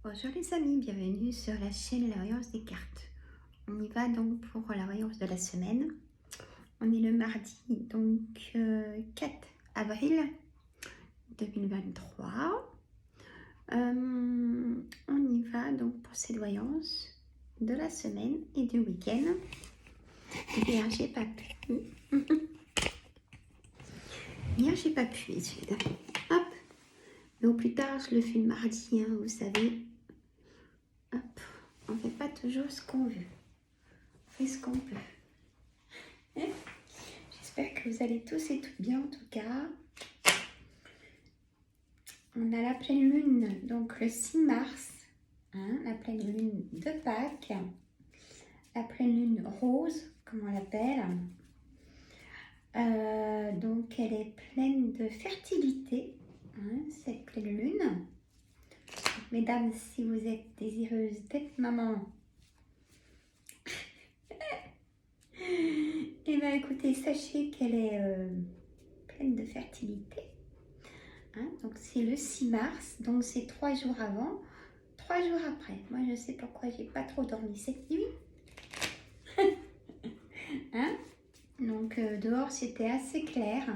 Bonjour les amis, bienvenue sur la chaîne La Voyance des cartes. On y va donc pour la voyance de la semaine. On est le mardi, donc 4 avril 2023. On y va donc pour cette voyance de la semaine et du week-end. Et bien, j'ai pas pu. Hier, j'ai pas pu, études. Hop. Mais au plus tard, je le fais le mardi, hein, vous savez. Hop. On fait pas toujours ce qu'on veut. On fait ce qu'on peut. J'espère que vous allez tous et toutes bien en tout cas. On a la pleine lune, donc le 6 mars, hein, la pleine lune de Pâques, la pleine lune rose, comme on l'appelle. Donc elle est pleine de fertilité, hein, cette pleine lune. Donc, mesdames, si vous êtes désireuses d'être maman, et bien écoutez, sachez qu'elle est pleine de fertilité. Hein, donc c'est le 6 mars, donc c'est 3 jours avant, 3 jours après. Moi je sais pourquoi j'ai pas trop dormi cette nuit. Hein, donc dehors c'était assez clair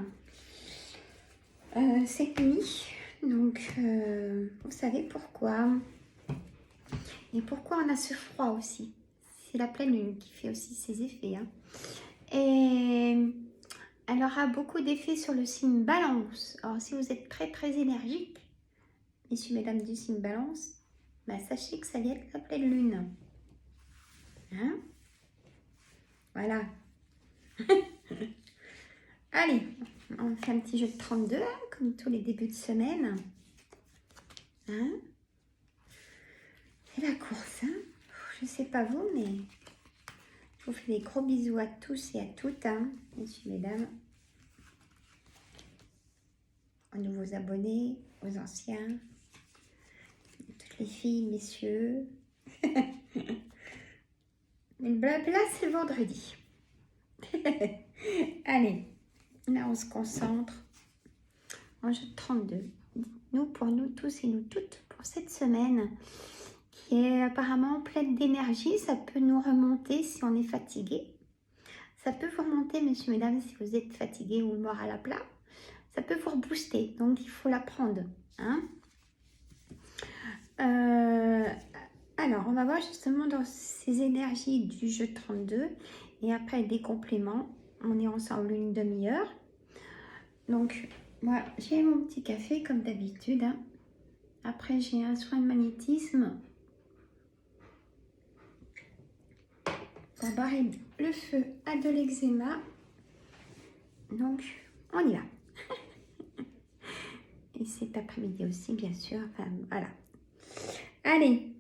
cette nuit. Donc vous savez pourquoi. Et pourquoi on a ce froid aussi. C'est la pleine lune qui fait aussi ses effets. Hein. Et elle aura beaucoup d'effets sur le signe Balance. Alors si vous êtes très énergique, messieurs, mesdames du signe Balance, bah, sachez que ça vient être la pleine lune. Hein, voilà. Allez, on fait un petit jeu de 32, hein, comme tous les débuts de semaine. Hein, c'est la course. Hein. Je sais pas vous, mais je vous fais des gros bisous à tous et à toutes, hein, messieurs, mesdames. Aux nouveaux abonnés, aux anciens, toutes les filles, messieurs. Mais le blabla, c'est le vendredi. Allez, là on se concentre. En jeu de 32. Nous, pour nous tous et nous toutes, pour cette semaine qui est apparemment pleine d'énergie, ça peut nous remonter si on est fatigué. Ça peut vous remonter, messieurs, mesdames, si vous êtes fatigué ou le moral à plat. Ça peut vous rebooster, donc il faut la prendre. Hein. Alors, on va voir justement dans ces énergies du jeu 32 et après des compléments. On est ensemble une demi-heure. Donc, moi, j'ai mon petit café comme d'habitude. Hein. Après, j'ai un soin de magnétisme pour barrer le feu à de l'eczéma. Donc, on y va. Et cet après-midi aussi, bien sûr. Enfin, voilà. Allez.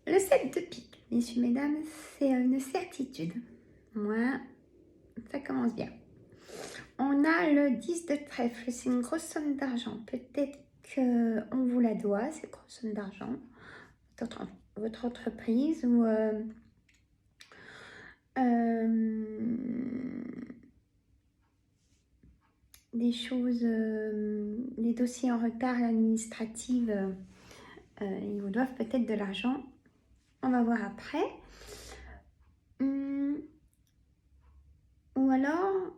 Le 7 de pique, messieurs, mesdames, c'est une certitude. Moi, ça commence bien. On a le 10 de trèfle, c'est une grosse somme d'argent. Peut-être qu'on vous la doit, cette grosse somme d'argent. Votre entreprise ou des choses, des dossiers en retard administratifs, ils vous doivent peut-être de l'argent. On va voir après. Ou alors,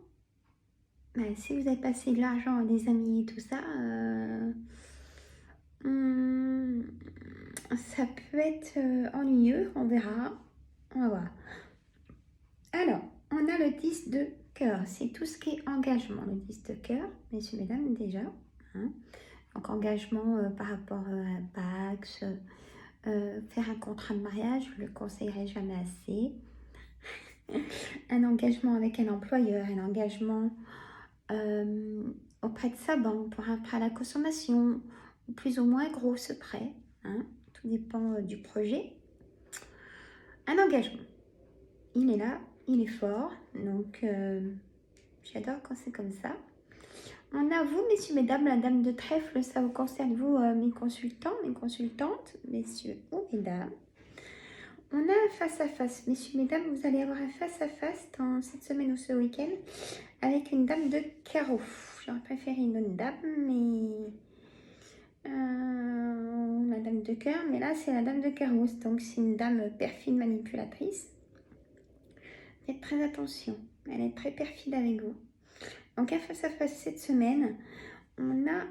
ben, si vous avez passé de l'argent à des amis et tout ça, ça peut être ennuyeux, on verra. On va voir. Alors, on a le 10 de cœur, c'est tout ce qui est engagement, le 10 de cœur, messieurs, mesdames, déjà. Hein. Donc, engagement par rapport à Pax, faire un contrat de mariage, je ne le conseillerais jamais assez. Un engagement avec un employeur, un engagement auprès de sa banque pour un prêt à la consommation, ou plus ou moins gros ce prêt, hein, tout dépend du projet. Un engagement, il est là, il est fort, donc j'adore quand c'est comme ça. On a vous, messieurs, mesdames, la dame de trèfle, ça vous concerne vous, mes consultants, mes consultantes, messieurs ou mesdames. On a un face-à-face, messieurs, mesdames, vous allez avoir un face-à-face dans cette semaine ou ce week-end avec une dame de carreau. J'aurais préféré une autre dame, mais la dame de cœur, mais là, c'est la dame de carreau. Donc, c'est une dame perfide manipulatrice. Faites très attention. Elle est très perfide avec vous. Donc, à face à face cette semaine, on a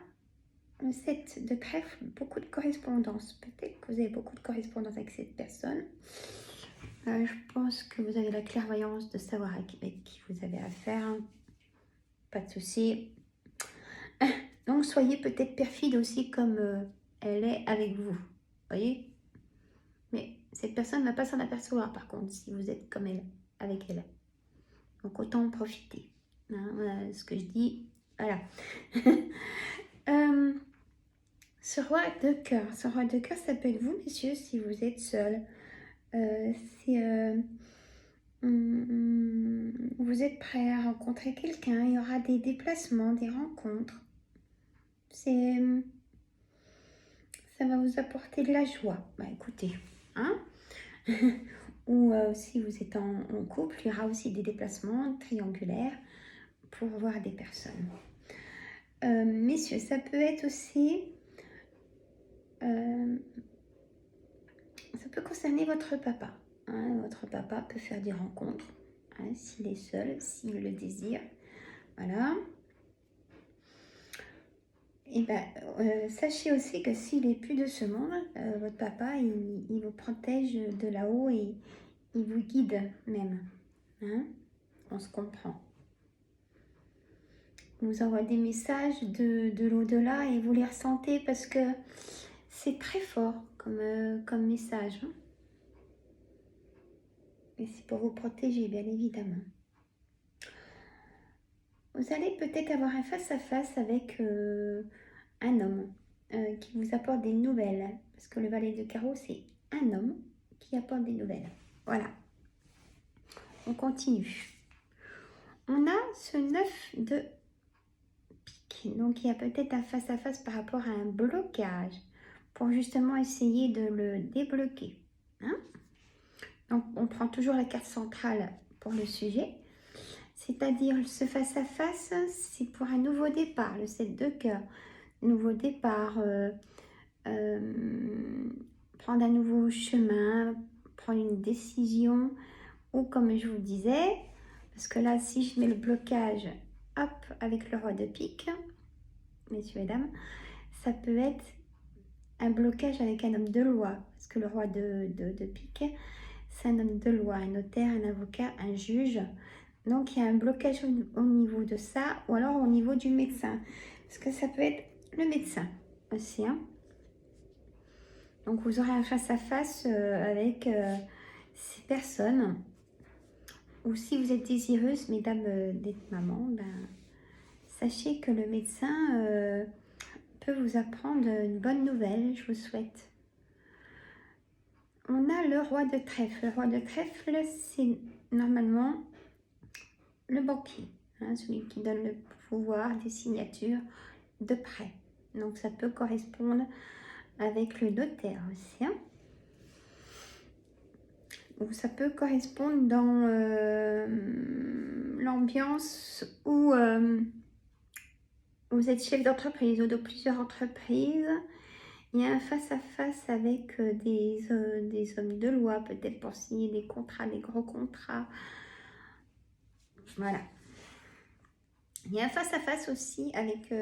le 7 de trèfle, beaucoup de correspondance. Peut-être que vous avez beaucoup de correspondance avec cette personne. Je pense que vous avez la clairvoyance de savoir avec qui vous avez affaire. Pas de souci. Donc, soyez peut-être perfide aussi comme elle est avec vous. Voyez? Mais cette personne ne va pas s'en apercevoir, par contre, si vous êtes comme elle, avec elle. Donc, autant en profiter. Hein, voilà ce que je dis. Voilà. Ce roi de cœur, ça peut être vous, messieurs, si vous êtes seul. Si vous êtes prêt à rencontrer quelqu'un, il y aura des déplacements, des rencontres. Ça va vous apporter de la joie. Bah écoutez, hein. Ou si vous êtes en couple, il y aura aussi des déplacements triangulaires pour voir des personnes. Messieurs, ça peut être aussi... ça peut concerner votre papa. Hein. Votre papa peut faire des rencontres, hein, s'il est seul, s'il le désire. Voilà. Et ben, sachez aussi que s'il est plus de ce monde, votre papa, il vous protège de là-haut et il vous guide même. Hein. On se comprend. Il vous envoie des messages de l'au-delà et vous les ressentez parce que c'est très fort comme message. Hein. Et c'est pour vous protéger, bien évidemment. Vous allez peut-être avoir un face-à-face avec un homme qui vous apporte des nouvelles. Parce que le valet de carreau, c'est un homme qui apporte des nouvelles. Voilà. On continue. On a ce 9 de pique. Donc, il y a peut-être un face-à-face par rapport à un blocage pour justement essayer de le débloquer. Hein. Donc, on prend toujours la carte centrale pour le sujet. C'est-à-dire, ce face-à-face, c'est pour un nouveau départ, le 7 de cœur. Nouveau départ, prendre un nouveau chemin, prendre une décision, ou comme je vous disais, parce que là, si je mets le blocage, hop, avec le roi de pique, messieurs et dames, ça peut être un blocage avec un homme de loi, parce que le roi de pique, c'est un homme de loi, un notaire, un avocat, un juge. Donc, il y a un blocage au niveau de ça, ou alors au niveau du médecin. Parce que ça peut être le médecin aussi. Hein. Donc, vous aurez un face-à-face avec ces personnes. Ou si vous êtes désireuse, mesdames, d'être maman, ben, sachez que le médecin peut vous apprendre une bonne nouvelle, je vous souhaite. On a le roi de trèfle. Le roi de trèfle, c'est normalement le banquier, hein, celui qui donne le pouvoir des signatures de prêt. Donc ça peut correspondre avec le notaire aussi. Hein. Ou ça peut correspondre dans l'ambiance où vous êtes chef d'entreprise ou de plusieurs entreprises. Il y a un face-à-face avec des hommes de loi, peut-être pour signer des contrats, des gros contrats. Voilà. Il y a un face-à-face aussi avec...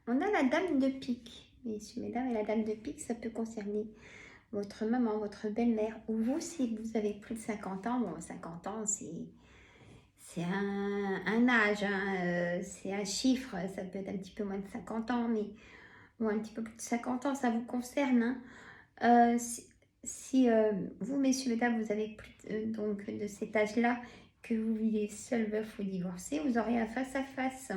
on a la dame de pique. Messieurs, mesdames, et la dame de pique, ça peut concerner votre maman, votre belle-mère, ou vous, si vous avez plus de 50 ans. Bon, 50 ans, c'est un âge, hein, c'est un chiffre. Ça peut être un petit peu moins de 50 ans, mais... ou un petit peu plus de 50 ans, ça vous concerne. Hein. Si vous, messieurs, mesdames, vous avez plus donc de cet âge-là, que vous vivez seul, veuf ou divorcé, vous aurez un face-à-face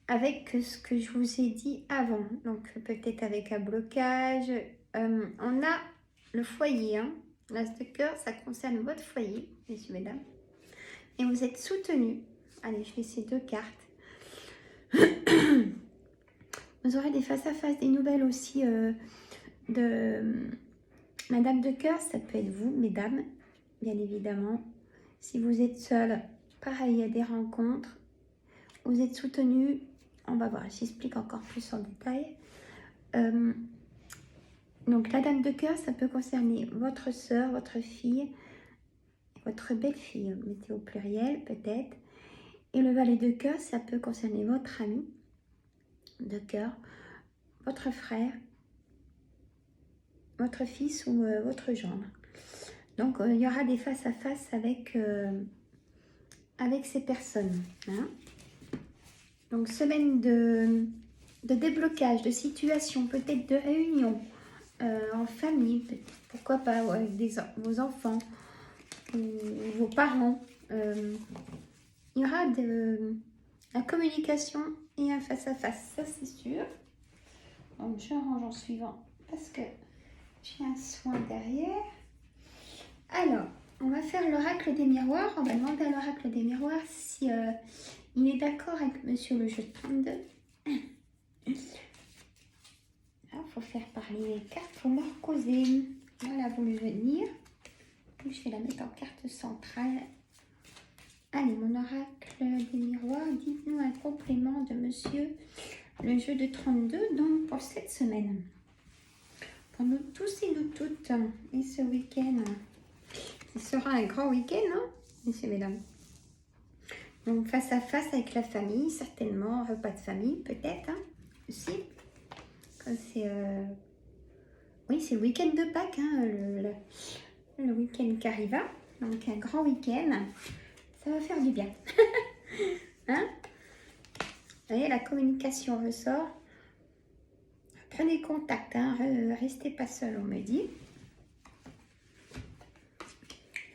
avec ce que je vous ai dit avant. Donc, peut-être avec un blocage. On a le foyer. Hein. L'as de cœur, ça concerne votre foyer, messieurs, mesdames. Et vous êtes soutenus. Allez, je fais ces deux cartes. Vous aurez des face-à-face, des nouvelles aussi de Madame de cœur. Ça peut être vous, mesdames, bien évidemment. Si vous êtes seul, pareil, il y a des rencontres. Vous êtes soutenu. On va voir, j'explique encore plus en détail. Donc la dame de cœur, ça peut concerner votre soeur, votre fille, votre belle-fille, mettez au pluriel peut-être. Et le valet de cœur, ça peut concerner votre ami de cœur, votre frère, votre fils ou votre gendre. Donc il y aura des face-à-face avec, avec ces personnes. Hein. Donc semaine de déblocage, de situation, peut-être de réunion en famille, pourquoi pas, ou avec vos enfants ou vos parents. Il y aura de la communication et un face-à-face, ça c'est sûr. Donc je range en suivant parce que j'ai un soin derrière. Alors, on va faire l'oracle des miroirs. On va demander à l'oracle des miroirs si il est d'accord avec monsieur le jeu de 32. Il faut faire parler les cartes, il faut me reposer. Voilà, vous le venir. Je vais la mettre en carte centrale. Allez, mon oracle des miroirs, dites-nous un complément de monsieur le jeu de 32, donc pour cette semaine. Pour nous tous et nous toutes, et ce week-end, qui sera un grand week-end, hein, messieurs, mesdames. Donc face à face avec la famille, certainement, repas de famille, peut-être, hein, aussi. C'est oui, c'est le week-end de Pâques, hein, le week-end qui arriva. Donc un grand week-end, ça va faire du bien. Hein? Vous voyez, la communication ressort. Prenez contact, hein, restez pas seul, on me dit.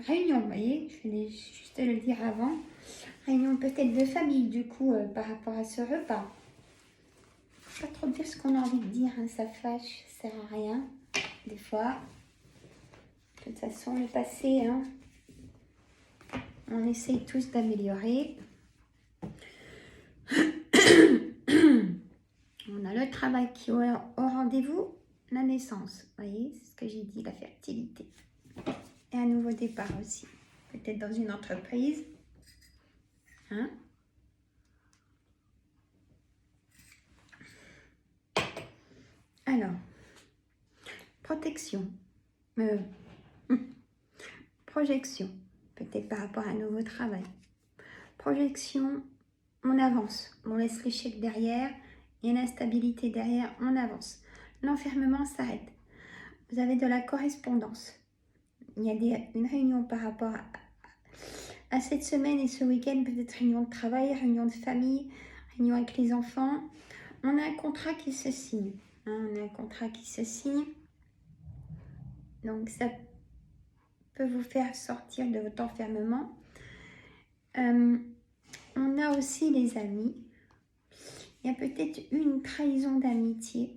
Réunion, vous voyez, je vais juste le dire avant. Réunion peut-être de famille, du coup, par rapport à ce repas. Pas trop dire ce qu'on a envie de dire, hein, ça fâche, ça sert à rien, des fois. De toute façon, le passé, hein, on essaye tous d'améliorer. On a le travail qui est au rendez-vous, la naissance, vous voyez, c'est ce que j'ai dit, la fertilité. Et un nouveau départ aussi, peut-être dans une entreprise. Hein? Alors, protection, projection, peut-être par rapport à un nouveau travail. Projection, on avance, on laisse l'échec derrière, il y a l'instabilité derrière, on avance. L'enfermement s'arrête. Vous avez de la correspondance. Il y a une réunion par rapport à cette semaine et ce week-end, peut-être réunion de travail, réunion de famille, réunion avec les enfants. On a un contrat qui se signe. Hein, on a un contrat qui se signe. Donc ça peut vous faire sortir de votre enfermement. On a aussi les amis. Il y a peut-être une trahison d'amitié.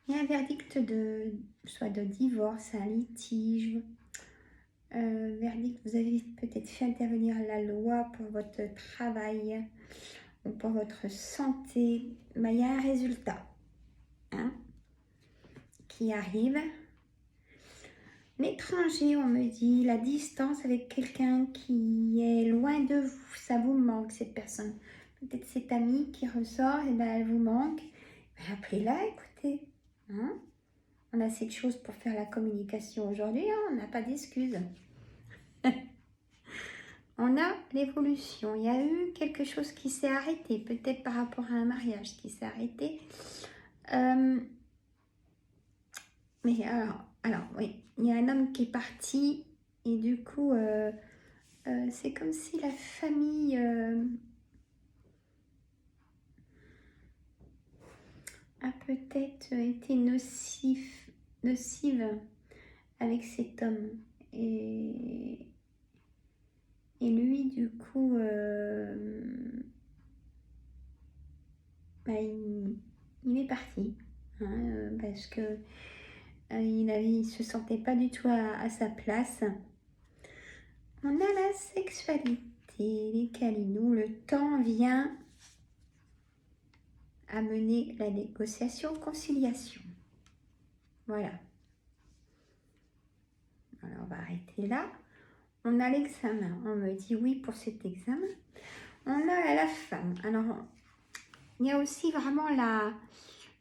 Il y a un verdict soit de divorce, un litige. Verdict, vous avez peut-être fait intervenir la loi pour votre travail ou pour votre santé. Mais il y a un résultat, hein, qui arrive. L'étranger, on me dit, la distance avec quelqu'un qui est loin de vous, ça vous manque, cette personne. Peut-être cette amie qui ressort, et ben elle vous manque. Ben appelez-la, écoutez. Hein, on a cette chose pour faire la communication aujourd'hui, hein, on n'a pas d'excuses. On a l'évolution. Il y a eu quelque chose qui s'est arrêté, peut-être par rapport à un mariage qui s'est arrêté. Mais alors, oui, il y a un homme qui est parti et du coup, c'est comme si la famille a peut-être été nocive avec cet homme. Et lui, du coup, il est parti. Hein, parce que il se sentait pas du tout à sa place. On a la sexualité, les câlinous. Le temps vient amener la négociation, conciliation. Voilà. Alors, on va arrêter là. On a l'examen. On me dit oui pour cet examen. On a la femme. Alors, il y a aussi vraiment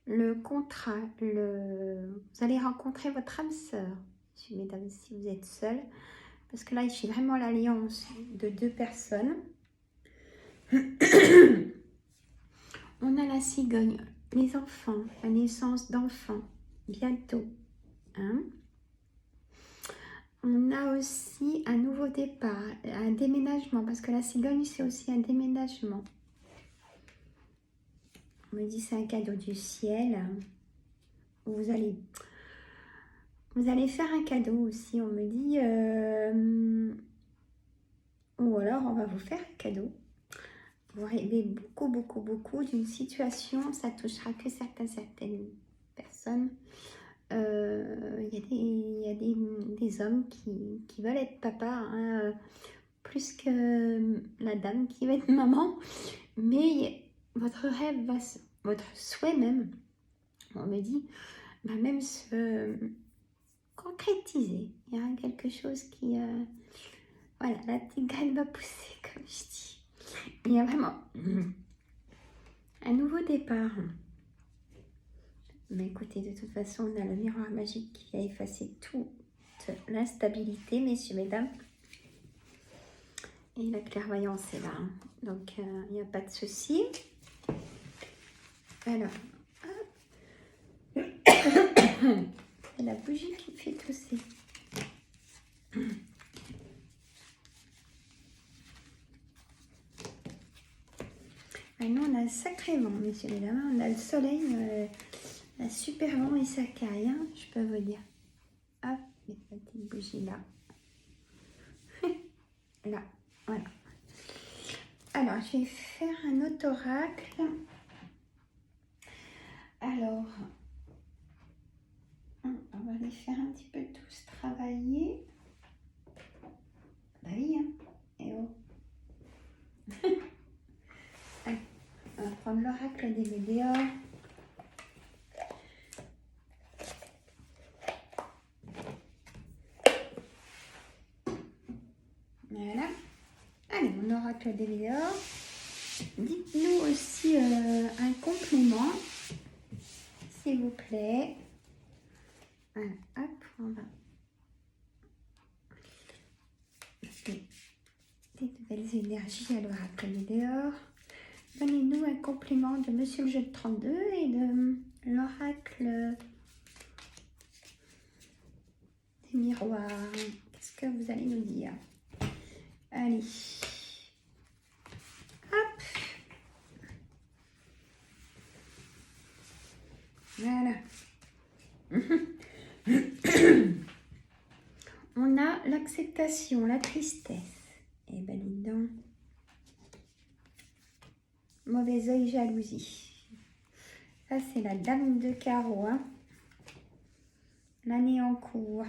le contrat, vous allez rencontrer votre âme sœur, mesdames, si vous êtes seul. Parce que là, il fait vraiment l'alliance de deux personnes. On a la cigogne, les enfants, la naissance d'enfants, bientôt. Hein? On a aussi un nouveau départ, un déménagement, parce que la cigogne, c'est aussi un déménagement. On me dit c'est un cadeau du ciel. Vous allez faire un cadeau aussi. On me dit, ou alors on va vous faire un cadeau. Vous rêvez beaucoup d'une situation. Ça touchera que certaines personnes. Il y a des hommes qui veulent être papa, hein, plus que la dame qui va être maman. Mais votre rêve votre souhait même, on me dit, va même se concrétiser. Il y a quelque chose qui... voilà, la tigane va pousser, comme je dis. Il y a vraiment un nouveau départ. Mais écoutez, de toute façon, on a le miroir magique qui a effacé toute l'instabilité, messieurs, mesdames. Et la clairvoyance est là. Hein. Donc, il n'y a pas de souci. Alors, c'est la bougie qui me fait tousser. Ah non, on a un sacré vent, messieurs, mesdames. On a le soleil, un super vent et ça caille, hein, je peux vous dire. Hop, la petite bougie là. Là, voilà. Alors, je vais faire un autre oracle. Alors, on va les faire un petit peu tous travailler. Bah oui, hein. Et oh. Allez, on va prendre l'oracle des météores. Voilà. Allez, mon oracle des météores. Dites-nous aussi un complément, s'il vous plaît. Voilà, hop, on va. Des nouvelles énergies à l'oracle des dehors. Donnez-nous un complément de Monsieur le Jeu de 32 et de l'oracle des miroirs. Qu'est-ce que vous allez nous dire? Allez. Hop. Voilà. On a l'acceptation, la tristesse. Eh ben, dis donc. Mauvais œil, jalousie. Ça, c'est la dame de carreau. Hein. L'année en cours.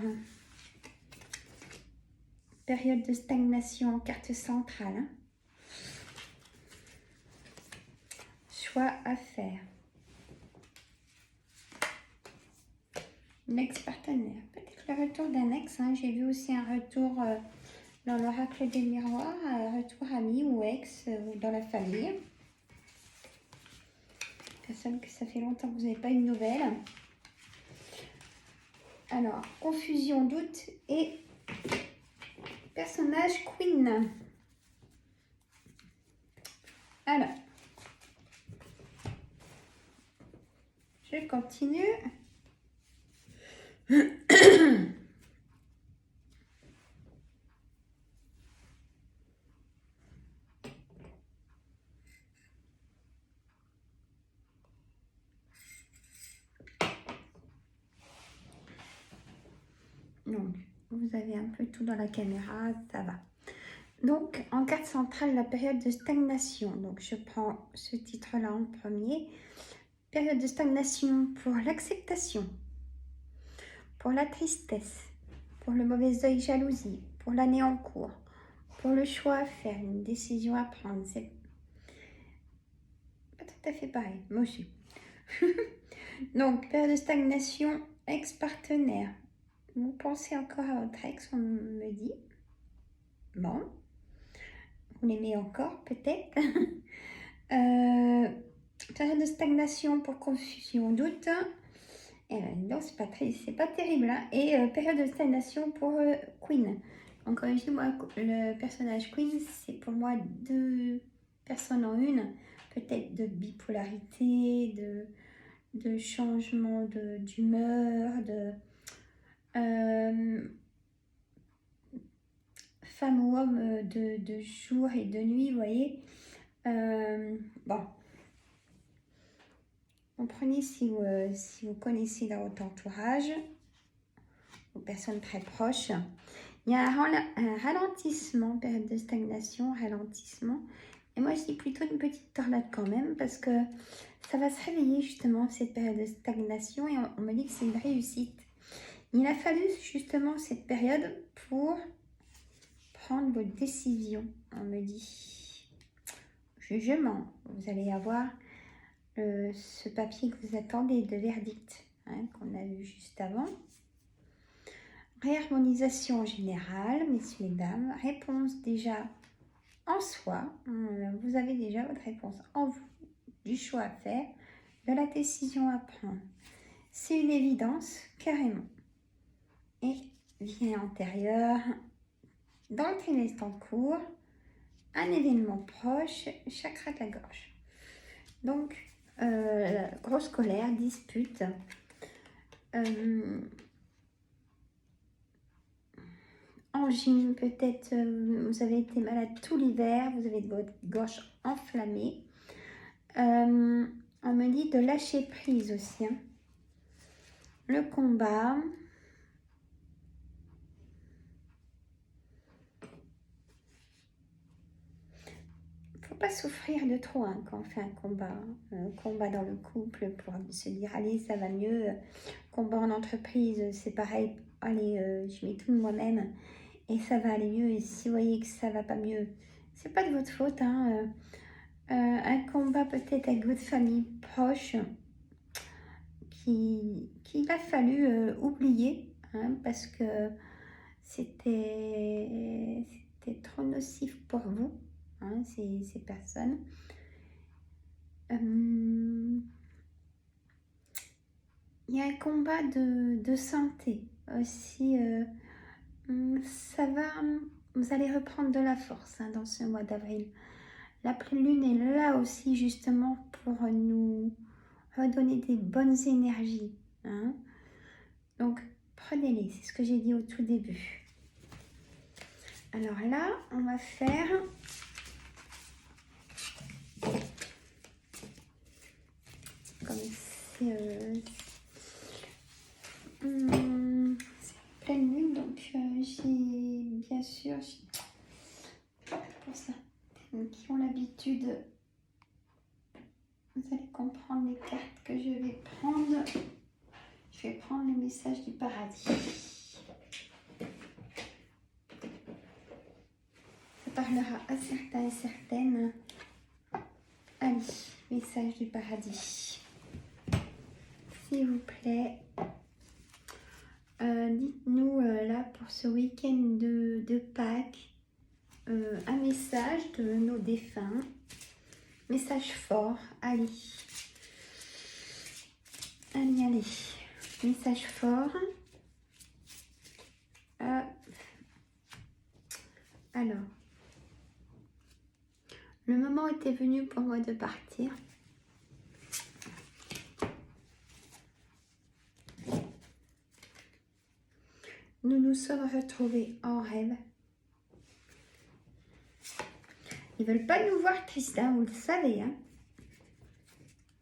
Période de stagnation en carte centrale. Hein. Choix à faire. L'ex-partenaire. Peut-être le retour d'un ex. Hein. J'ai vu aussi un retour dans l'oracle des miroirs. Un retour ami ou ex dans la famille. Personne que ça fait longtemps que vous n'avez pas une nouvelle. Alors, confusion, doute et personnage queen. Alors, je continue. Donc, vous avez un peu tout dans la caméra, ça va. Donc, en carte centrale, la période de stagnation. Donc, je prends ce titre-là en premier. Période de stagnation pour l'acceptation, pour la tristesse, pour le mauvais œil, jalousie, pour l'année en cours, pour le choix à faire, une décision à prendre. C'est pas tout à fait pareil, moi aussi. Donc, période de stagnation, ex-partenaire. Vous pensez encore à votre ex, on me dit. Bon. Vous l'aimez encore, peut-être. Période de stagnation pour confusion, doute. Non, c'est pas terrible. Hein. Et période de stagnation pour Queen. Donc, comme je dis, moi, le personnage Queen, c'est pour moi deux personnes en une. Peut-être de bipolarité, de changement d'humeur, femme ou homme de jour et de nuit, vous voyez. Bon. Comprenez si vous connaissez dans votre entourage, aux personnes très proches. Il y a un ralentissement, période de stagnation, ralentissement. Et moi, je dis plutôt une petite tornade quand même, parce que ça va se réveiller justement, cette période de stagnation, et on me dit que c'est une réussite. Il a fallu justement cette période pour prendre vos décisions, on me dit. Jugement, vous allez avoir ce papier que vous attendez de verdict, hein, qu'on a vu juste avant. Réharmonisation générale, messieurs et dames. Réponse déjà en soi. Vous avez déjà votre réponse en vous, du choix à faire, de la décision à prendre. C'est une évidence, carrément. Et vie antérieure, dans le trimestre en cours, un événement proche, chakra de la gorge. Donc, grosse colère, dispute. Angine, peut-être vous avez été malade tout l'hiver, vous avez votre gorge enflammée. On me dit de lâcher prise aussi. Hein. Le combat. Faut pas souffrir de trop hein, quand on fait un combat. Combat dans le couple pour se dire allez ça va mieux. Combat en entreprise c'est pareil. Allez je mets tout de moi-même et ça va aller mieux. Et si vous voyez que ça va pas mieux, c'est pas de votre faute. Hein. Un combat peut-être avec votre famille proche qu'il a fallu oublier hein, parce que c'était trop nocif pour vous, hein, ces personnes. Il y a un combat de santé aussi. Ça va, vous allez reprendre de la force hein, dans ce mois d'avril. La pleine lune est là aussi justement pour nous redonner des bonnes énergies. Hein. Donc, prenez-les, c'est ce que j'ai dit au tout début. Alors là, on va faire comme c'est pleine lune, donc j'ai bien sûr pour certaines qui ont l'habitude, vous allez comprendre les cartes que je vais prendre. Je vais prendre le message du paradis. Ça parlera à certains et certaines. Allez, message du paradis. S'il vous plaît, dites-nous là pour ce week-end de Pâques, un message de nos défunts. Message fort, allez. Allez, allez. Message fort. Alors, le moment était venu pour moi de partir. Nous nous sommes retrouvés en rêve. Ils ne veulent pas nous voir tristes, hein, vous le savez. Hein.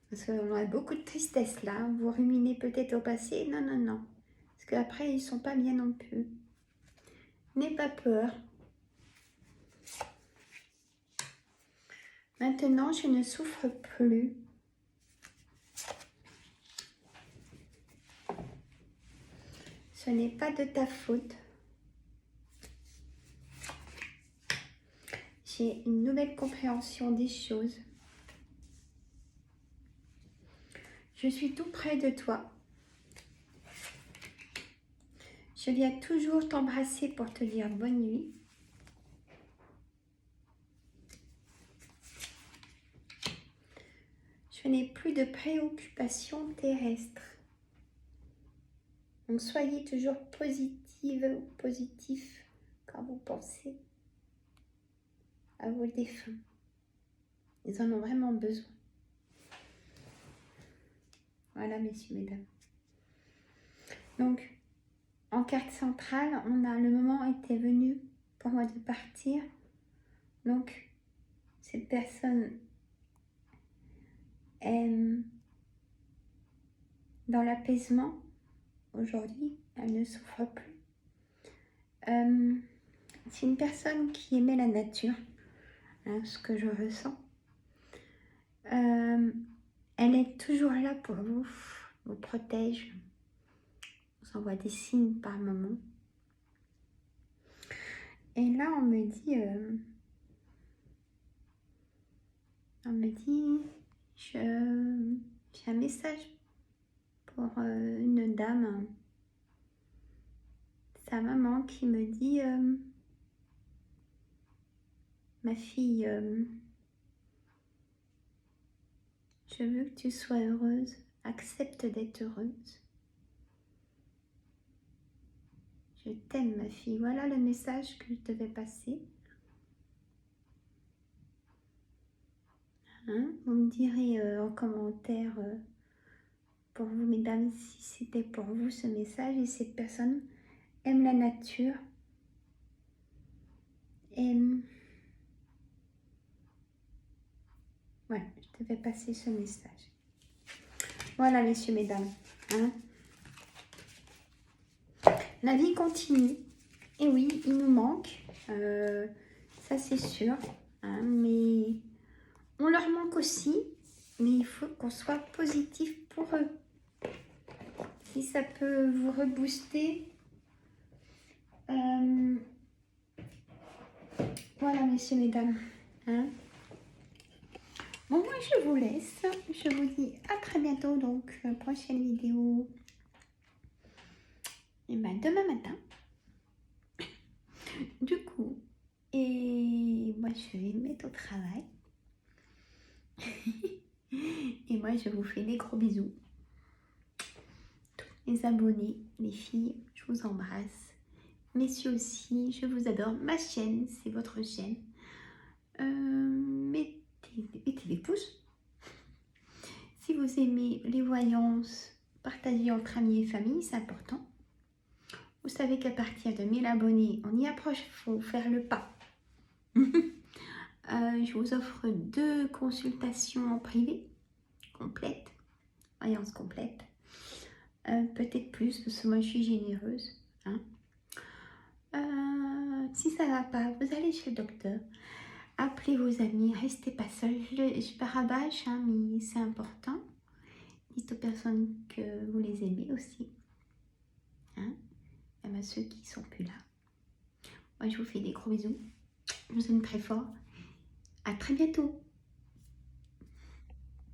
Parce qu'on a beaucoup de tristesse là. Vous ruminez peut-être au passé. Non, non, non. Parce qu'après, ils ne sont pas bien non plus. N'aie pas peur. Maintenant, je ne souffre plus. Ce n'est pas de ta faute. J'ai une nouvelle compréhension des choses. Je suis tout près de toi. Je viens toujours t'embrasser pour te dire bonne nuit. Je n'ai plus de préoccupations terrestres. Donc soyez toujours positive ou positif quand vous pensez à vos défunts. Ils en ont vraiment besoin. Voilà, messieurs, mesdames. Donc, en carte centrale, le moment était venu pour moi de partir. Donc, cette personne est dans l'apaisement. Aujourd'hui, elle ne souffre plus. C'est une personne qui aimait la nature, hein, ce que je ressens. Elle est toujours là pour vous protège, vous envoie des signes par moment. Et là, on me dit, j'ai un message pour une dame, sa maman, qui me dit, ma fille, je veux que tu sois heureuse, accepte d'être heureuse. Je t'aime, ma fille. Voilà le message que je devais passer. Hein? Vous me direz en commentaire pour vous, mesdames, si c'était pour vous ce message. Et cette personne aime la nature. Et voilà, je devais passer ce message. Voilà, messieurs, mesdames. Hein? La vie continue. Et oui, il nous manque. Ça, c'est sûr. Hein, mais on leur manque aussi. Mais il faut qu'on soit positif pour eux. Si ça peut vous rebooster. Voilà, messieurs, mesdames. Hein? Bon, moi, je vous laisse. Je vous dis à très bientôt. Donc, prochaine vidéo. Et ben, demain matin. Du coup, et moi, je vais me mettre au travail. Et moi, je vous fais des gros bisous. Tous les abonnés, les filles, je vous embrasse. Messieurs aussi, je vous adore. Ma chaîne, c'est votre chaîne. Mettez des pouces. Si vous aimez les voyances, partagez entre amis et famille, c'est important. Vous savez qu'à partir de 1000 abonnés, on y approche, il faut faire le pas. Je vous offre 2 consultations en privé, complètes, voyance complète. Peut-être plus, parce que moi je suis généreuse. Hein. Si ça ne va pas, vous allez chez le docteur. Appelez vos amis, restez pas seuls. Je barabâche, hein, mais c'est important. Dites aux personnes que vous les aimez aussi. Hein, même à ceux qui ne sont plus là. Moi, je vous fais des gros bisous. Je vous aime très fort. À très bientôt.